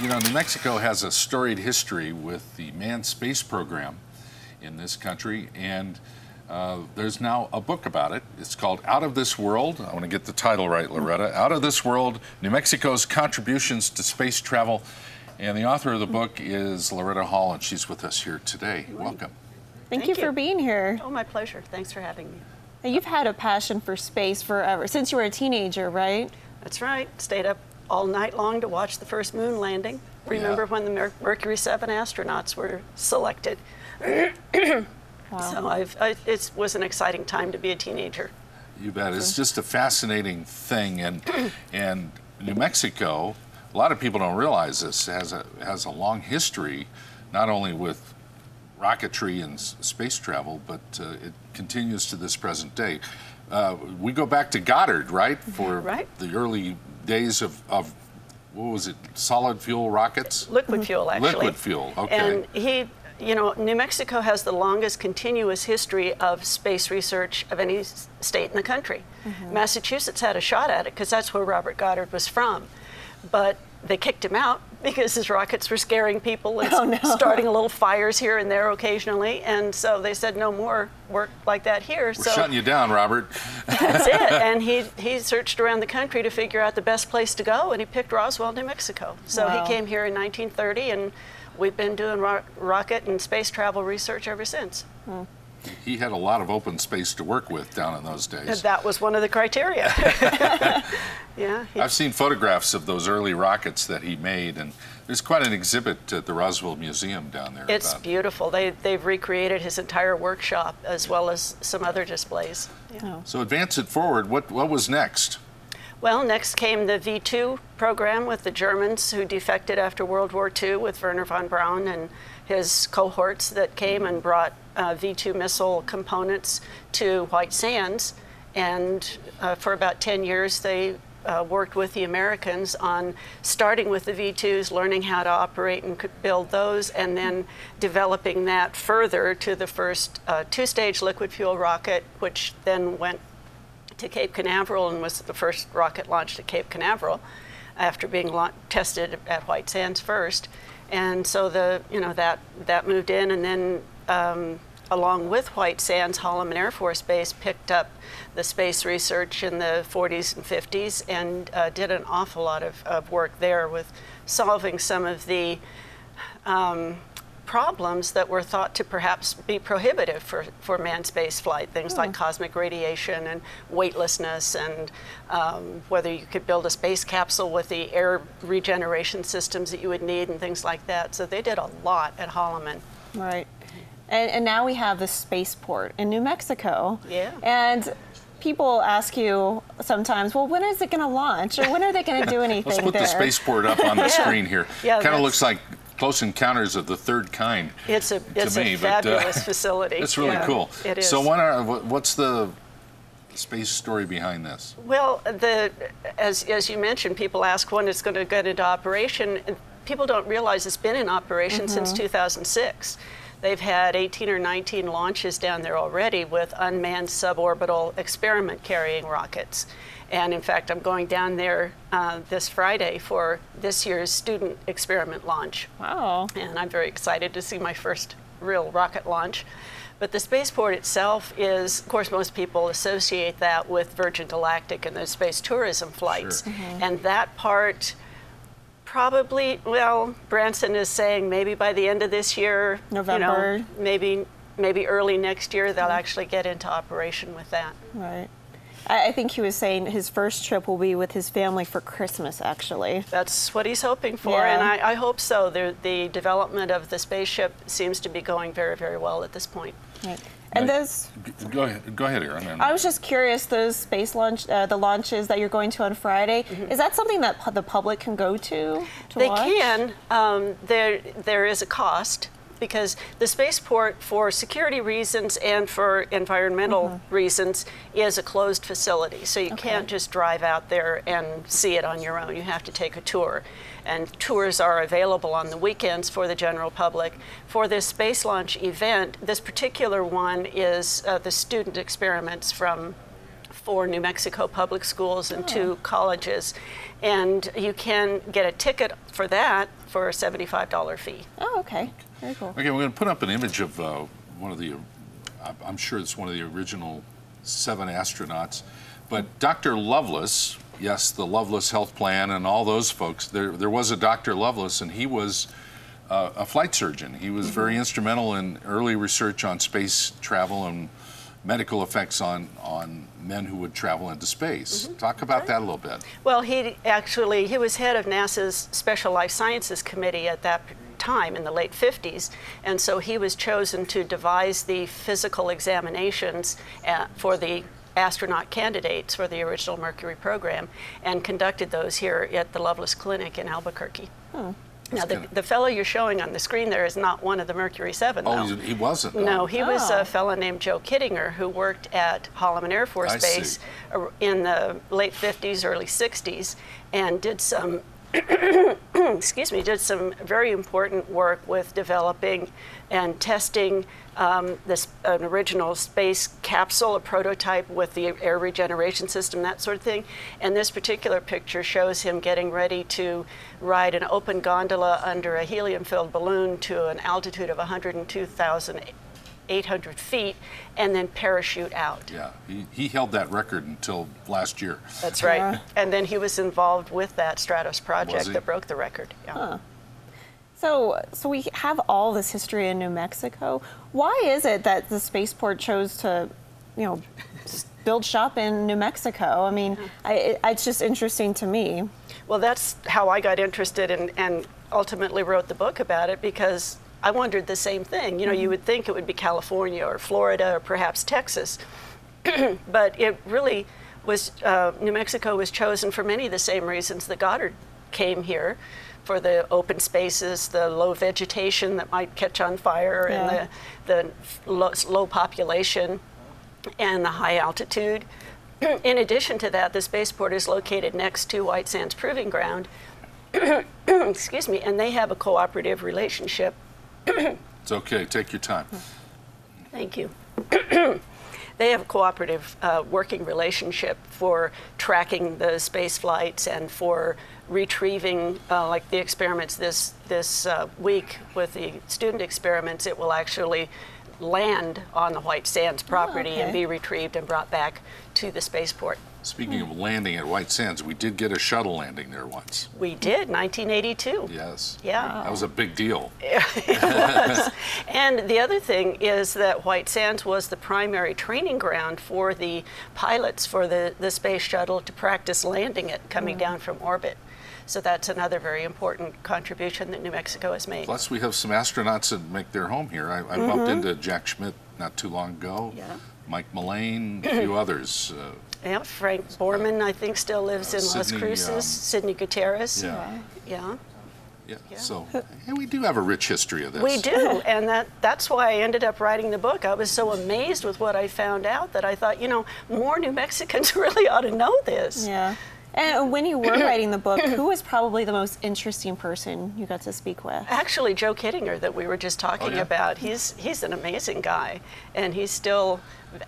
You know, New Mexico has a storied history with the manned space program in this country, and there's now a book about it. It's called Out of This World. I want to get the title right, Loretta. Out of This World, New Mexico's Contributions to Space Travel. And the author of the book is Loretta Hall, and she's with us here today. Welcome. Thank you for being here. Oh, my pleasure. Thanks for having me. Now, you've had a passion for space forever, since you were a teenager, right? That's right. Stayed up all night long to watch the first moon landing. Remember when the Mercury 7 astronauts were selected. Wow. So it was an exciting time to be a teenager. You bet. It's just a fascinating thing, and New Mexico, a lot of people don't realize this, has a long history, not only with rocketry and space travel, but it continues to this present day. We go back to Goddard, right, for the early days of what was it, solid fuel rockets? Liquid fuel, actually. Liquid fuel, okay. And you know, New Mexico has the longest continuous history of space research of any state in the country. Massachusetts had a shot at it because that's where Robert Goddard was from. But they kicked him out because his rockets were scaring people and starting a little fires here and there occasionally. And so they said, no more work like that here. We're shutting you down, Robert. That's it. And he searched around the country to figure out the best place to go, and he picked Roswell, New Mexico. So he came here in 1930, and we've been doing rocket and space travel research ever since. He had a lot of open space to work with down in those days. That was one of the criteria. Yeah. I've seen photographs of those early rockets that he made, and there's quite an exhibit at the Roswell Museum down there. It's beautiful. They've recreated his entire workshop as well as some other displays. Yeah. So advance it forward. What was next? Well, next came the V2 program with the Germans who defected after World War II with Wernher von Braun and his cohorts that came and brought V2 missile components to White Sands. And for about 10 years, they worked with the Americans on starting with the V2s, learning how to operate and build those, and then developing that further to the first two-stage liquid fuel rocket, which then went to Cape Canaveral and was the first rocket launched at Cape Canaveral after being tested at White Sands first. And so that moved in, and then along with White Sands, Holloman Air Force Base picked up the space research in the 40s and 50s and did an awful lot of work there with solving some of the problems that were thought to perhaps be prohibitive for manned space flight, things like cosmic radiation and weightlessness, and whether you could build a space capsule with the air regeneration systems that you would need and things like that. So they did a lot at Holloman. Right. And now we have the spaceport in New Mexico. Yeah. And people ask you sometimes, well, when is it going to launch? Or when are they going to do anything Let's put there? the spaceport up on the screen here. Yeah, kind of looks like Close Encounters of the Third Kind. It's a fabulous facility. It's really cool. It is. So what's the space story behind this? Well, as you mentioned, people ask when it's going to get into operation. People don't realize it's been in operation since 2006. They've had 18 or 19 launches down there already with unmanned suborbital experiment carrying rockets. And in fact, I'm going down there this Friday for this year's student experiment launch. Wow. And I'm very excited to see my first real rocket launch. But the spaceport itself is, of course, most people associate that with Virgin Galactic and the space tourism flights. Sure. And that part, probably, well, Branson is saying maybe by the end of this year, November. maybe early next year, they'll actually get into operation with that. Right. I think he was saying his first trip will be with his family for Christmas, actually. That's what he's hoping for, and I hope so. The development of the spaceship seems to be going very, very well at this point. Right. And those... Go ahead, Aaron. I was just curious, those space launch, the launches that you're going to on Friday, is that something that the public can go to They watch? can. There is a cost, because the spaceport, for security reasons and for environmental reasons, is a closed facility. So you can't just drive out there and see it on your own. You have to take a tour. And tours are available on the weekends for the general public. For this space launch event, this particular one is the student experiments from 4 New Mexico public schools and 2 colleges. And you can get a ticket for that for a $75 fee. Oh, okay. Very cool. Okay, we're going to put up an image of one of the, I'm sure it's one of the original 7 astronauts. But Dr. Lovelace, yes, the Lovelace Health Plan and all those folks, there was a Dr. Lovelace, and he was a flight surgeon. He was very instrumental in early research on space travel and medical effects on men who would travel into space. Talk about that a little bit. Well, he was head of NASA's Special Life Sciences Committee at that time in the late 50s, and so he was chosen to devise the physical examinations for the astronaut candidates for the original Mercury program, and conducted those here at the Lovelace Clinic in Albuquerque. Now, the fellow you're showing on the screen there is not one of the Mercury 7, though. Oh, he wasn't? No, he was a fellow named Joe Kittinger, who worked at Holloman Air Force Base in the late 50s, early 60s, and did some did some very important work with developing and testing an original space capsule, a prototype with the air regeneration system, that sort of thing. And this particular picture shows him getting ready to ride an open gondola under a helium-filled balloon to an altitude of 102,800 feet, and then parachute out. Yeah, he held that record until last year. That's right. And then he was involved with that Stratos project that broke the record. Yeah. Huh. So we have all this history in New Mexico. Why is it that the spaceport chose to, build shop in New Mexico? I mean, it's just interesting to me. Well, that's how I got interested and ultimately wrote the book about it, because I wondered the same thing. You would think it would be California or Florida or perhaps Texas, but it really was, New Mexico was chosen for many of the same reasons that Goddard came here, for the open spaces, the low vegetation that might catch on fire, and the low population, and the high altitude. In addition to that, the spaceport is located next to White Sands Proving Ground, excuse me, and they have a cooperative relationship. It's okay, take your time. Thank you. They have a cooperative working relationship for tracking the space flights and for retrieving, like the experiments this week with the student experiments. It will actually land on the White Sands property and be retrieved and brought back to the spaceport. Speaking of landing at White Sands, we did get a shuttle landing there once. We did, 1982. Yes. Yeah. That was a big deal. It was. And the other thing is that White Sands was the primary training ground for the pilots for the space shuttle to practice landing it coming down from orbit. So that's another very important contribution that New Mexico has made. Plus, we have some astronauts that make their home here. I bumped into Jack Schmidt not too long ago, Mike Mullane, a few others. Yeah, Frank Borman, I think, still lives in Las Cruces. Sidney Gutierrez. Yeah. So we do have a rich history of this. We do, and that's why I ended up writing the book. I was so amazed with what I found out that I thought, more New Mexicans really ought to know this. Yeah. And when you were writing the book, who was probably the most interesting person you got to speak with? Actually, Joe Kittinger, that we were just talking about. He's an amazing guy, and he's still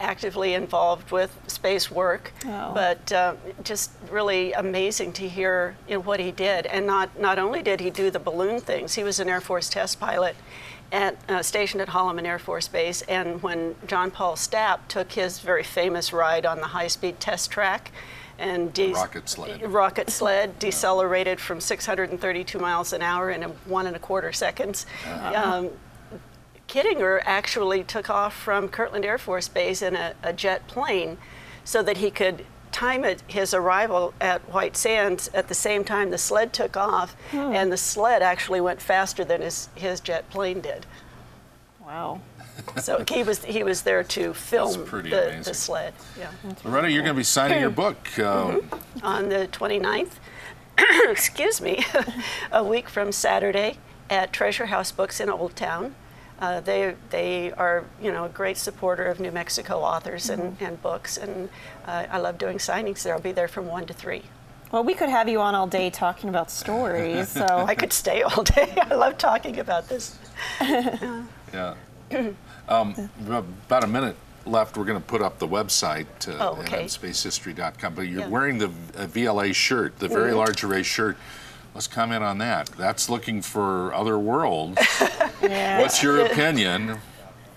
actively involved with space work. But just really amazing to hear what he did. And not only did he do the balloon things, he was an Air Force test pilot stationed at Holloman Air Force Base. And when John Paul Stapp took his very famous ride on the high-speed test track, and rocket sled decelerated from 632 miles an hour in 1.25 seconds. Kittinger actually took off from Kirtland Air Force Base in a jet plane so that he could time his arrival at White Sands at the same time the sled took off, and the sled actually went faster than his jet plane did. Wow. So he was there to film the sled. Yeah. Loretta, you're going to be signing your book. On the 29th, excuse me, a week from Saturday at Treasure House Books in Old Town. They are, a great supporter of New Mexico authors and books, and I love doing signings there. I'll be there from 1 to 3. Well, we could have you on all day talking about stories, so. I could stay all day. I love talking about this. Yeah. About a minute left, we're going to put up the website okay. at spacehistory.com. But you're Yeah. wearing the VLA shirt, the Very Large Array shirt. Let's comment on that. That's looking for other worlds. Yeah. What's your opinion? Are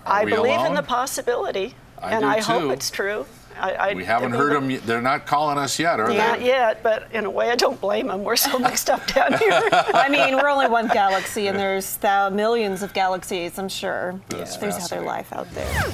I we believe alone? in the possibility, I and do I too. hope it's true. We haven't heard them. They're not calling us yet, are Not they? yet, but in a way, I don't blame them. We're so mixed up down here. I mean, we're only one galaxy, and there's millions of galaxies, I'm sure. That's There's other fascinating. life out there.